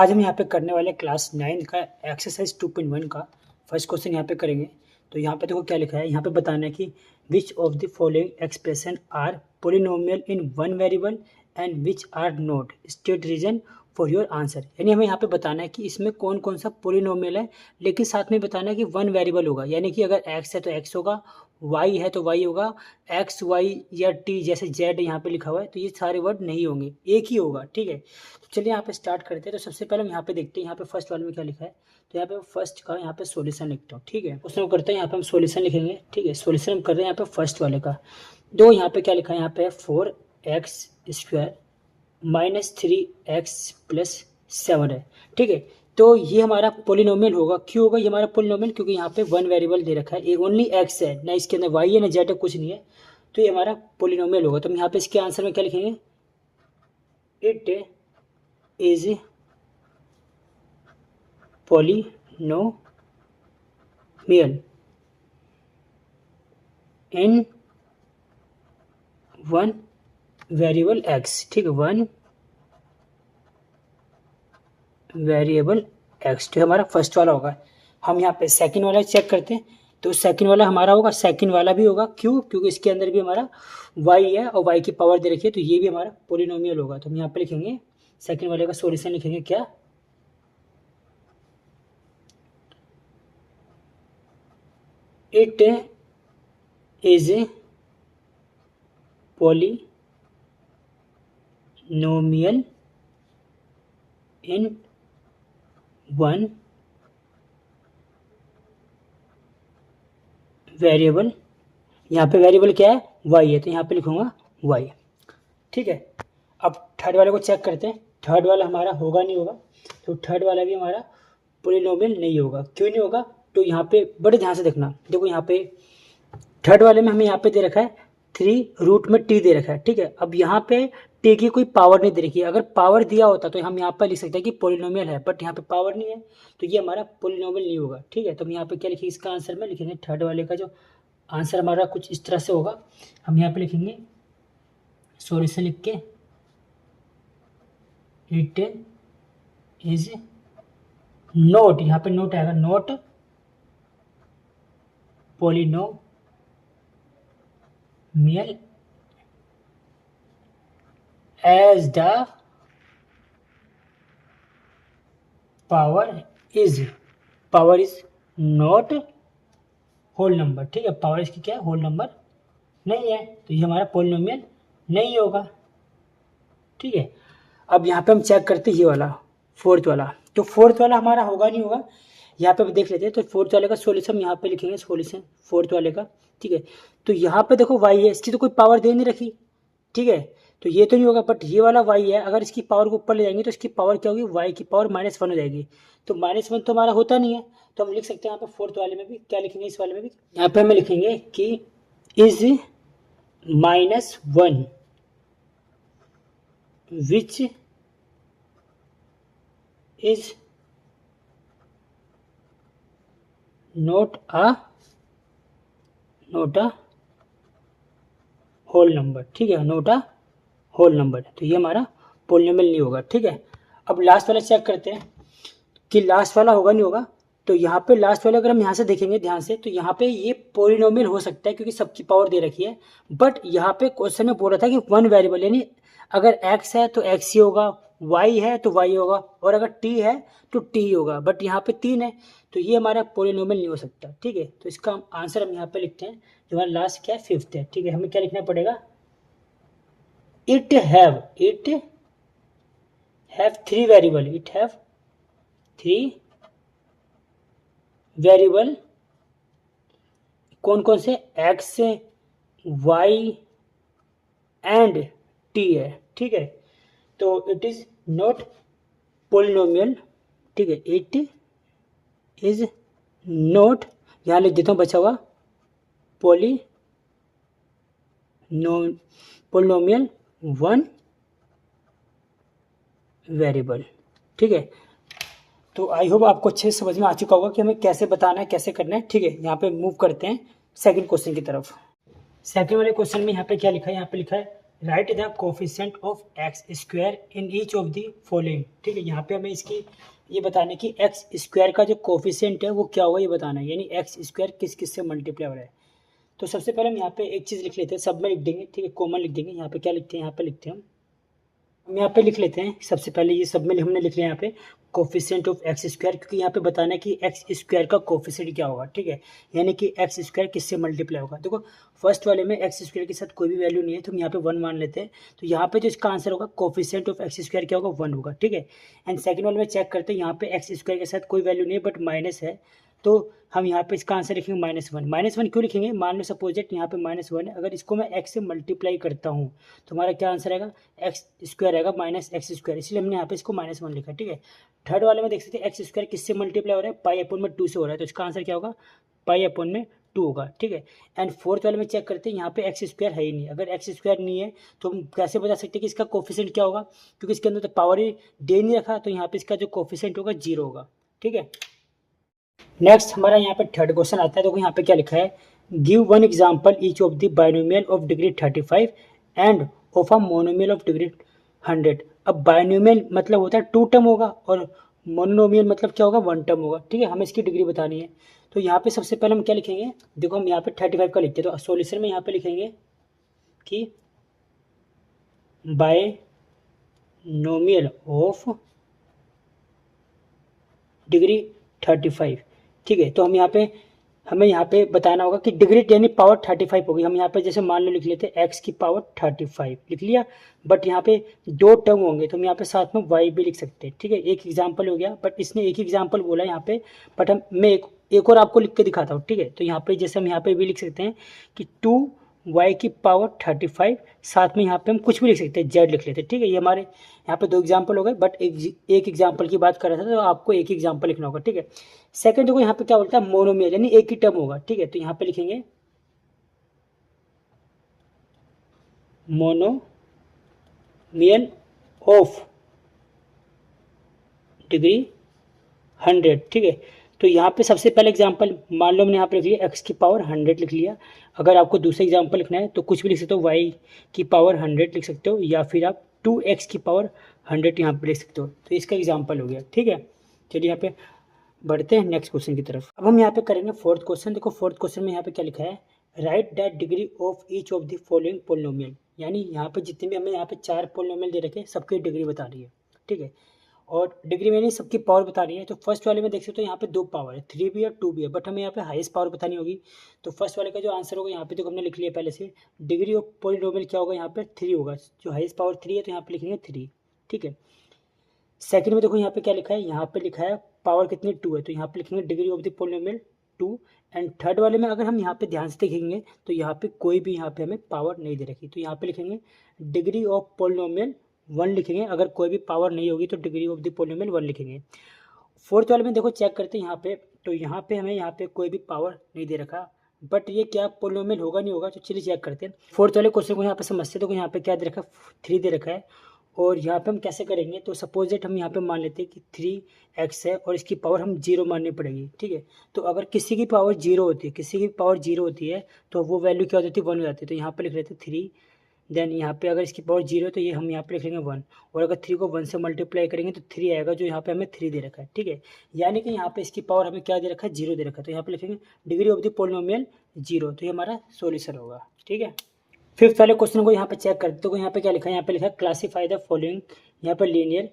आज हम यहाँ पे करने वाले क्लास 9 का एक्सरसाइज 2.1 का फर्स्ट क्वेश्चन यहाँ पे करेंगे। तो यहाँ पे देखो क्या लिखा है, यहाँ पे बताना है कि which of the following expression are polynomial in one variable and which are not, state reason for your answer. यानी हमें यहाँ पे बताना है कि इसमें कौन कौन सा पोलिनोमियल है, लेकिन साथ में बताना है कि वन वेरिएबल होगा। यानी कि अगर x है तो x होगा, y है तो y होगा, x y या t जैसे z यहाँ पे लिखा हुआ है तो ये सारे वर्ड नहीं होंगे, एक ही होगा। ठीक है, तो चलिए यहाँ पे स्टार्ट करते हैं। तो सबसे पहले हम यहाँ पे देखते हैं यहाँ पे फर्स्ट वाले में क्या लिखा है। तो यहाँ पे फर्स्ट का यहाँ पे सॉल्यूशन लिखता हूँ। ठीक है, क्वेश्चन करते हैं, यहाँ पे हम सॉल्यूशन लिखेंगे। ठीक है, सॉल्यूशन हम कर रहे हैं यहाँ पे फर्स्ट वाले का। दो यहाँ पे क्या लिखा है, यहाँ पे 4x² -3x+7 है। ठीक है, तो ये हमारा पोलिनोमियल होगा। क्यों होगा ये हमारा पोलिनोमियल? क्योंकि यहाँ पे वन वेरिएबल दे रखा है, ये ओनली x है, ना इसके अंदर y है ना z है, कुछ नहीं है। तो ये हमारा पोलिनोमियल होगा। तो हम यहाँ पे इसके आंसर में क्या लिखेंगे, it is polynomial in one variable x। ठीक है, वन वेरिएबल x, तो हमारा फर्स्ट वाला होगा। हम यहाँ पे सेकंड वाला चेक करते हैं। तो सेकंड वाला हमारा होगा, सेकंड वाला भी होगा। क्यों? क्योंकि इसके अंदर भी हमारा y है और y की पावर दे रखी है, तो ये भी हमारा पोलिनोमियल होगा। तो हम यहाँ पे लिखेंगे सेकंड वाले का सॉल्यूशन लिखेंगे क्या, it is polynomial in one variable. यहाँ पे वेरिएबल क्या है, y है, तो यहाँ पे लिखूंगा y। ठीक है, अब थर्ड वाले को चेक करते हैं। थर्ड वाला हमारा होगा नहीं होगा, तो थर्ड वाला भी हमारा पोलिनोमियल नहीं होगा। क्यों नहीं होगा? तो यहाँ पे बड़े ध्यान से देखना। देखो यहाँ पे थर्ड वाले में हमें यहाँ पे दे रखा है 3√t दे रखा है। ठीक है, अब यहाँ पे t की कोई पावर नहीं दे रखी है। अगर पावर दिया होता तो हम यहाँ पर लिख सकते हैं कि पोलिनोमियल है, बट यहाँ पे पावर नहीं है, तो ये हमारा पोलिनोमियल नहीं होगा। ठीक है, तो हम यहाँ पे क्या लिखेंगे, इसका आंसर में लिखेंगे थर्ड वाले का जो आंसर हमारा कुछ इस तरह से होगा। हम यहाँ पे लिखेंगे सॉल्यूशन लिख के, इट इज नोट, यहाँ पे नोट आएगा, not polynomial as the power is not whole number. ठीक है, पावर इसकी क्या है, होल नंबर नहीं है, तो ये हमारा पोलिनोमियल नहीं होगा। ठीक है, अब यहाँ पे हम चेक करते हैं ये वाला फोर्थ वाला। तो फोर्थ वाला हमारा होगा नहीं होगा, यहाँ पे देख लेते हैं। तो फोर्थ वाले का सॉल्यूशन यहाँ पे लिखेंगे, सॉल्यूशन फोर्थ वाले का। ठीक है, तो यहाँ पे देखो y है, इसकी तो कोई पावर दे नहीं रखी। ठीक है, तो ये तो नहीं होगा, बट ये वाला y है, अगर इसकी पावर को ऊपर ले जाएंगे तो इसकी पावर क्या होगी, y की पावर -1 हो जाएगी। तो -1 तो हमारा होता नहीं है, तो हम लिख सकते हैं यहाँ पे फोर्थ वाले में भी क्या लिखेंगे, इस वाले में भी यहाँ पे हमें लिखेंगे कि is -1 which is not a whole number. ठीक है, नॉट अ होल नंबर, तो ये हमारा पोलिनोमियल नहीं होगा। ठीक है, अब लास्ट वाला चेक करते हैं कि लास्ट वाला होगा नहीं होगा। तो यहाँ पे लास्ट वाला अगर हम यहाँ से देखेंगे ध्यान से, तो यहाँ पे ये पोलिनोमियल हो सकता है क्योंकि सबकी पावर दे रखी है। बट यहाँ पे क्वेश्चन में बोल रहा था कि वन वेरिएबल, यानी अगर x है तो x ही होगा, y है तो y होगा, और अगर t है तो t ही होगा। बट यहाँ पे 3 है, तो ये हमारा पोलिनोमियल नहीं हो सकता। ठीक है, तो इसका आंसर हम यहाँ पे लिखते हैं, जो हमारा लास्ट क्या है, फिफ्थ है। ठीक है, हमें क्या लिखना पड़ेगा, it have 3 variable, it have 3 variable. कौन कौन से, x, y एंड t है। ठीक है, तो इट इज नॉट पोलिनोमियल। ठीक है, इट इज नॉट, यहाँ लिख देता हूँ बचा हुआ, पोलिनोमियल वन वेरिएबल। ठीक है, तो आई होप आपको अच्छे से समझ में आ चुका होगा कि हमें कैसे बताना है, कैसे करना है। ठीक है, यहाँ पे मूव करते हैं सेकंड क्वेश्चन की तरफ। सेकंड वाले क्वेश्चन में यहाँ पे क्या लिखा है, यहाँ पे लिखा है right the coefficient of x square in each of the following. ठीक है, यहाँ पे हमें इसकी ये बताना है कि एक्स स्क्वायर का जो कोफिशिएंट है वो क्या होगा, ये बताना है, यानी एक्स स्क्वायर किस किस से मल्टीप्लाई हो रहा है। तो सबसे पहले हम यहाँ पे एक चीज़ लिख लेते हैं, सब में लिख देंगे, ठीक है, कॉमन लिख देंगे। यहाँ पे क्या लिखते हैं, यहाँ पे लिखते हैं हम यहाँ पे लिख लेते हैं सबसे पहले, ये सब में हमने लिख लिया यहाँ पे कोफिशिएंट ऑफ एक्स स्क्वायर, क्योंकि यहाँ पे बताना है कि एक्स स्क्वायर का कोफिशिएंट क्या होगा। ठीक है, यानी कि एक्स स्क्वायर किससे मल्टीप्लाई होगा। देखो फर्स्ट वाले में एक्स स्क्वायर के साथ कोई भी वैल्यू नहीं है, तो हम यहाँ पे 1 मान लेते हैं। तो यहाँ पे जो इसका आंसर होगा कोफिशिएंट ऑफ एक्स स्क्वायर क्या होगा, 1 होगा। ठीक है, एंड सेकंड वाले में चेक करते हैं, यहाँ पे एक्स स्क्वायर के साथ कोई वैल्यू नहीं है बट माइनस है, तो हम यहाँ पे इसका आंसर लिखेंगे -1। -1 क्यों लिखेंगे, मान लो सपोजिट यहाँ पे -1 है, अगर इसको मैं एक्स से मल्टीप्लाई करता हूँ तो हमारा क्या आंसर आएगा, एक्स स्क्वायर आएगा माइनस एक्स स्क्वायर, इसलिए हमने यहाँ पे इसको -1 लिखा। ठीक है, थर्ड वाले में देख सकते हैं एक्स स्क्वायर किससे मल्टीप्लाई हो रहा है, पाई अपॉन में 2 से हो रहा है, तो इसका आंसर क्या होगा, पाई अपॉन में 2 होगा। ठीक है, एंड फोर्थ वाले में चेक करते हैं, यहाँ पे एक्स स्क्वायर है ही नहीं, अगर एक्स स्क्वायर नहीं है तो हम कैसे बता सकते हैं कि इसका कोफिशिएंट क्या होगा, क्योंकि इसके अंदर तो पावर ही दे नहीं रखा, तो यहाँ पे इसका जो कोफिशिएंट होगा 0 होगा। ठीक है, नेक्स्ट हमारा यहाँ पे थर्ड क्वेश्चन आता है। देखो यहाँ पे क्या लिखा है, give one example each of the binomial of degree 35 end of a monomial of degree 100। अब बाइनोमियल मतलब होता है 2 टर्म होगा और मोनोमियल मतलब क्या होगा, 1 टर्म होगा। ठीक है, हमें इसकी डिग्री बतानी है। तो यहाँ पे सबसे पहले हम क्या लिखेंगे, देखो हम यहाँ पे 35 का लिखते हैं, तो सोल्यूशन में यहाँ पे लिखेंगे कि बाइनोमियल ऑफ डिग्री 35। ठीक है, तो हमें यहाँ पे बताना होगा कि डिग्री यानी पावर 35 होगी। हम यहाँ पे जैसे मान लो लिख लेते हैं एक्स की पावर 35 लिख लिया, बट यहाँ पे 2 टर्म होंगे तो हम यहाँ पे साथ में वाई भी लिख सकते हैं। ठीक है, एक एग्जाम्पल हो गया, बट इसने एक ही एग्जाम्पल बोला यहाँ पे, बट मैं एक और आपको लिख के दिखाता हूँ। ठीक है, तो यहाँ पे जैसे हम यहाँ पे भी लिख सकते हैं कि 2y की पावर 35, साथ में यहाँ पे हम कुछ भी लिख सकते हैं, जेड लिख लेते हैं। ठीक है, ये हमारे यहाँ पे 2 एग्जाम्पल हो गए, बट एक एग्जाम्पल की बात कर रहा था, तो आपको एक ही एग्जाम्पल लिखना होगा। ठीक है, सेकंड देखो यहाँ पे क्या बोलता है, मोनोमियल यानी एक ही टर्म होगा। ठीक है, तो यहाँ पे लिखेंगे मोनोमियल ऑफ डिग्री 100। ठीक है, तो यहाँ पे सबसे पहले एग्जांपल मान लो हमने यहाँ पे लिख लिया एक्स की पावर 100 लिख लिया। अगर आपको दूसरा एग्जांपल लिखना है तो कुछ भी लिख सकते हो, वाई की पावर 100 लिख सकते हो, या फिर आप 2x की पावर 100 यहाँ पे लिख सकते हो। तो इसका एग्जाम्पल हो गया। ठीक है, चलिए यहाँ पे बढ़ते हैं नेक्स्ट क्वेश्चन की तरफ। अब हम यहाँ पे करेंगे फोर्थ क्वेश्चन। देखो फोर्थ क्वेश्चन में यहाँ पे क्या लिखा है, right the degree of each of the following polynomial, यानी यहाँ पे जितने भी हमें यहाँ पे 4 पोलिनोमियल दे रखे हैं सबकी डिग्री बता रही है। ठीक है, और डिग्री में नहीं सबकी पावर बता रही है। तो फर्स्ट वाले में देख सकते हो यहाँ पे 2 पावर है, 3 भी है 2 भी है, बट हमें यहाँ पे हाईएस्ट पावर बतानी होगी। तो फर्स्ट वाले का जो आंसर होगा यहाँ पे देखो हमने लिख लिया पहले से, डिग्री ऑफ पोलिनोमियल क्या होगा, यहाँ पे 3 होगा, जो हाईएस्ट पावर 3 है तो यहाँ पे लिखेंगे 3। ठीक है, सेकंड में देखो यहाँ पे क्या लिखा है, यहाँ पे लिखा है पावर कितनी 2 है, तो यहाँ पे लिखेंगे degree of the polynomial 2। And third वाले में अगर हम यहाँ पे ध्यान से देखेंगे तो यहाँ पे कोई भी यहाँ पे हमें पावर नहीं दे रखी, तो यहाँ पे लिखेंगे डिग्री ऑफ पोलिनोमियल 1 लिखेंगे। अगर कोई भी पावर नहीं होगी तो डिग्री ऑफ द पोलिनोमियल 1 लिखेंगे। फोर्थ वाले में देखो चेक करते हैं यहाँ पे, तो यहाँ पे हमें यहाँ पे कोई भी पावर नहीं दे रखा, बट ये क्या पोलिनोमियल होगा नहीं होगा, तो चलिए चेक करते हैं। फोर्थ वाले क्वेश्चन को यहाँ पे समझते हैं। तो यहाँ पे क्या दे रखा है, 3 दे रखा है, और यहाँ पे हम कैसे करेंगे, तो सपोजिट हम यहाँ पे मान लेते हैं कि 3x है और इसकी पावर हम 0 माननी पड़ेगी। ठीक है, तो अगर किसी की पावर 0 होती है, किसी की पावर 0 होती है तो वो वैल्यू क्या हो जाती है, 1 हो जाती है। तो यहाँ पे लिख लेते हैं 3, देन यहाँ पे अगर इसकी पावर 0 है तो ये हम यहाँ पे लिख लेंगे 1, और अगर 3 को 1 से मल्टीप्लाई करेंगे तो 3 आएगा, जो यहाँ पे हमें 3 दे रखा है। ठीक है, यानी कि यहाँ पे इसकी पावर हमें क्या दे रखा है, 0 दे रखा है, तो यहाँ पे लिखेंगे डिग्री ऑफ द पोलिनोमियल 0, तो ये हमारा सोल्यूशन होगा। ठीक है, फिफ्थ वाले क्वेश्चन को यहाँ पे चेक करते हो, यहाँ पे क्या लिखा है, यहाँ पे लिखा है क्लासीफाई द फॉलोइंग, यहाँ पे लीनियर,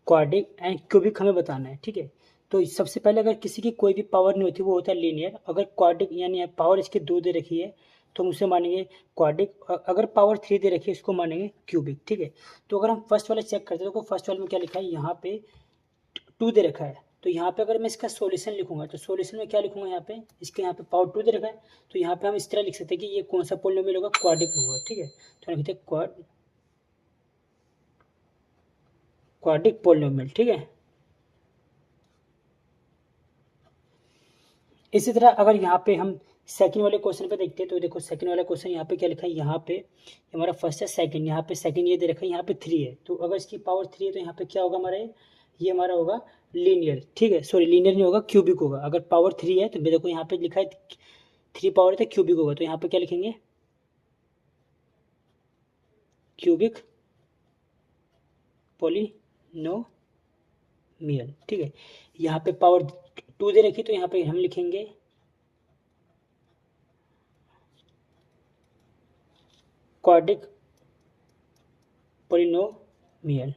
क्वाड्रिक एंड क्यूबिक हमें बताना है। ठीक है, तो सबसे पहले अगर किसी की कोई भी पावर नहीं होती वो होता है लीनियर, अगर क्वाड्रिक यानी पावर इसके 2 दे रखी है तो हम उसे मानेंगे क्वाड्रिक, अगर पावर 3 दे रखी है इसको मानेंगे क्यूबिक। ठीक है, तो अगर हम फर्स्ट वाला चेक करते हैं तो फर्स्ट वाले में क्या लिखा है, यहाँ पे 2 दे रखा है, तो यहाँ पे अगर मैं इसका सॉल्यूशन लिखूंगा तो सॉल्यूशन में क्या लिखूंगा, यहाँ पे इसके यहाँ पे पावर 2 दे रखा है, तो यहाँ पे हम इस तरह लिख सकते हैं कि ये कौन सा पोलिनोमियल होगा, क्वाड्रिक होगा। ठीक है, तो लिखते हैं क्वाड्रिक पोलिनोमियल। ठीक है, इसी तरह अगर यहाँ पे हम सेकंड वाले क्वेश्चन पे देखते हैं तो देखो सेकंड वाला क्वेश्चन यहाँ पे क्या लिखा है, यहाँ पे हमारा फर्स्ट है सेकंड, यहाँ पे सेकंड ये दे रखा है, यहाँ पे 3 है, तो अगर इसकी पावर 3 है तो यहाँ पे क्या होगा हमारा, ये हमारा होगा लीनियर। ठीक है, सॉरी लीनियर नहीं होगा, क्यूबिक होगा। अगर पावर 3 है तो देखो यहाँ पे लिखा है 3 पावर है तो क्यूबिक होगा, तो यहाँ पे क्या लिखेंगे, क्यूबिक पोलिनोमियल। ठीक है, यहाँ पे पावर 2 दे रखी, तो यहाँ पे हम लिखेंगे क्वाड्रिक पोलिनोमियल।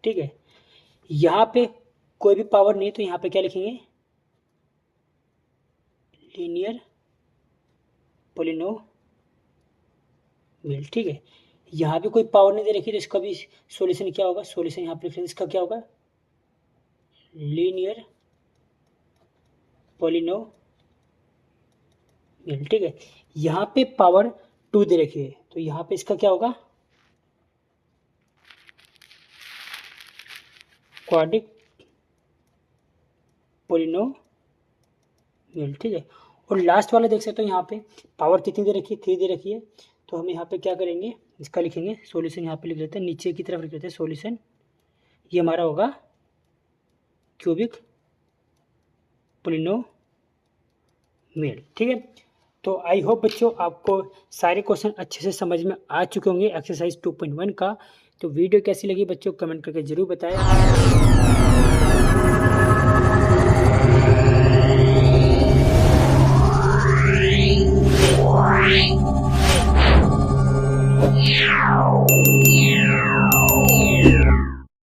ठीक है, यहाँ पे कोई भी पावर नहीं, तो यहाँ पे क्या लिखेंगे, लीनियर पोलिनोमियल। ठीक है, यहाँ पे कोई पावर नहीं दे रखी, तो इसका भी सॉल्यूशन क्या होगा, सॉल्यूशन यहाँ पे इसका क्या होगा, लीनियर पोलिनोमियल। ठीक है, यहाँ पे पावर 2 दे रखी है, तो यहाँ पे इसका क्या होगा, क्वाड्रिक पोलिनोमियल। ठीक है, और लास्ट वाला देख सकते हो, यहाँ पे पावर कितनी दे रखी है, 3 दे रखी है, तो हम यहाँ पे क्या करेंगे, इसका लिखेंगे सॉल्यूशन, यहाँ पे लिख लेते हैं, नीचे की तरफ लिख लेते हैं सॉल्यूशन, ये हमारा होगा क्यूबिक पोलिनोमियल। ठीक है, तो आई होप बच्चों आपको सारे क्वेश्चन अच्छे से समझ में आ चुके होंगे एक्सरसाइज 2.1 का। तो वीडियो कैसी लगी बच्चों कमेंट करके जरूर बताएं।